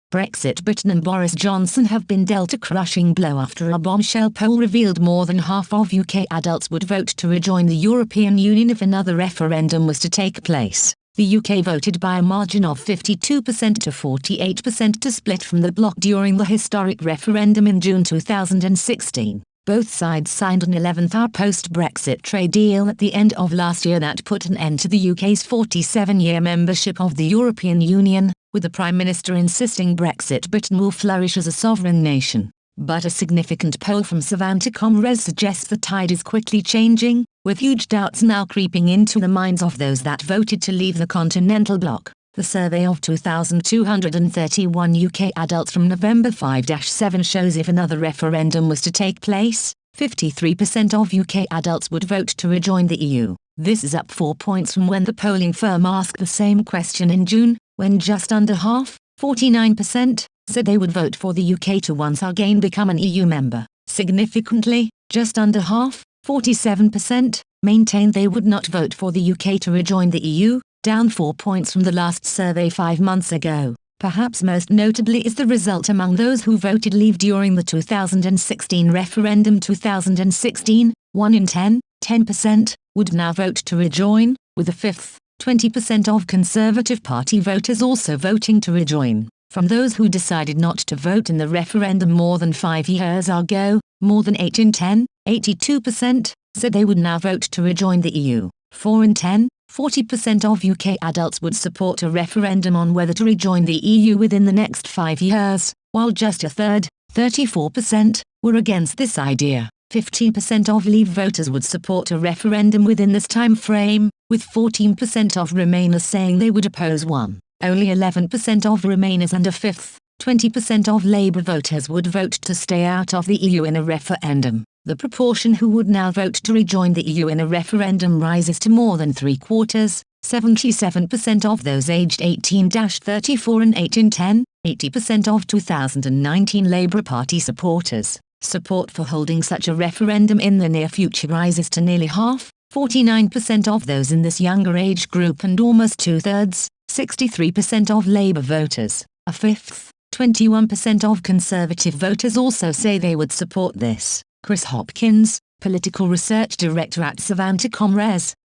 Brexit. Britain and Boris Johnson have been dealt a crushing blow after a bombshell poll revealed more than half of UK adults would vote to rejoin the European Union if another referendum was to take place. The UK voted by a margin of 52% to 48% to split from the bloc during the historic referendum in June 2016. Both sides signed an 11th-hour post-Brexit trade deal at the end of last year that put an end to the UK's 47-year membership of the European Union, with the Prime Minister insisting Britain will flourish as a sovereign nation. But a significant poll from Savanta.com suggests the tide is quickly changing, with huge doubts now creeping into the minds of those that voted to leave the continental bloc. The survey of 2,231 UK adults from November 5-7 shows if another referendum was to take place, 53% of UK adults would vote to rejoin the EU. This is up 4 points from when the polling firm asked the same question in June, when just under half, 49%, said they would vote for the UK to once again become an EU member. Significantly, just under half, 47%, maintained they would not vote for the UK to rejoin the EU, down 4 points from the last survey 5 months ago. Perhaps most notably is the result among those who voted leave during the 2016 referendum. 2016, 1 in 10%, would now vote to rejoin, with a fifth, 20% of Conservative Party voters also voting to rejoin. From those who decided not to vote in the referendum more than 5 years ago, more than 8 in 10, 82%, said they would now vote to rejoin the EU. 4 in 10, 40% of UK adults would support a referendum on whether to rejoin the EU within the next 5 years, while just a third, 34%, were against this idea. 15% of Leave voters would support a referendum within this time frame, with 14% of Remainers saying they would oppose one. Only 11% of Remainers and a fifth, 20% of Labour voters would vote to stay out of the EU in a referendum. The proportion who would now vote to rejoin the EU in a referendum rises to more than 3/4, 77% of those aged 18-34 and 8 in 10, 80% of 2019 Labour Party supporters. Support for holding such a referendum in the near future rises to nearly half, 49% of those in this younger age group and almost 2/3, 63% of Labour voters. A fifth, 21% of Conservative voters also say they would support this. Chris Hopkins, political research director at Savanta.com,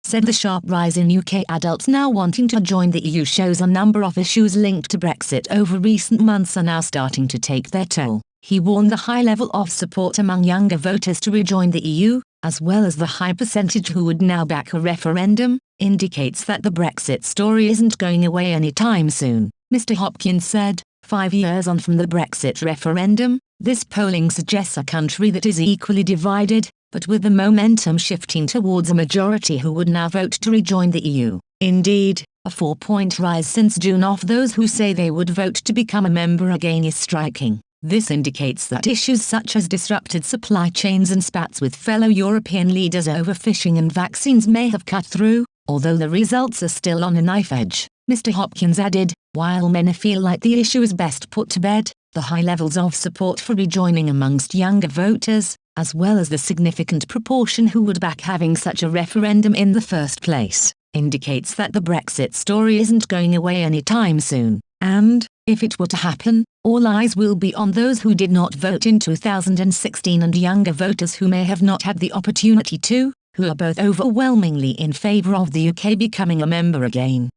said the sharp rise in UK adults now wanting to join the EU shows a number of issues linked to Brexit over recent months are now starting to take their toll. He warned the high level of support among younger voters to rejoin the EU, as well as the high percentage who would now back a referendum, indicates that the Brexit story isn't going away anytime soon. Mr. Hopkins said, 5 years on from the Brexit referendum, this polling suggests a country that is equally divided, but with the momentum shifting towards a majority who would now vote to rejoin the EU. Indeed, a 4-point rise since June of those who say they would vote to become a member again is striking. This indicates that issues such as disrupted supply chains and spats with fellow European leaders over fishing and vaccines may have cut through, although the results are still on a knife edge. Mr. Hopkins added, while many feel like the issue is best put to bed, the high levels of support for rejoining amongst younger voters, as well as the significant proportion who would back having such a referendum in the first place, indicates that the Brexit story isn't going away anytime soon. And, if it were to happen, all eyes will be on those who did not vote in 2016 and younger voters who may have not had the opportunity to, who are both overwhelmingly in favour of the UK becoming a member again.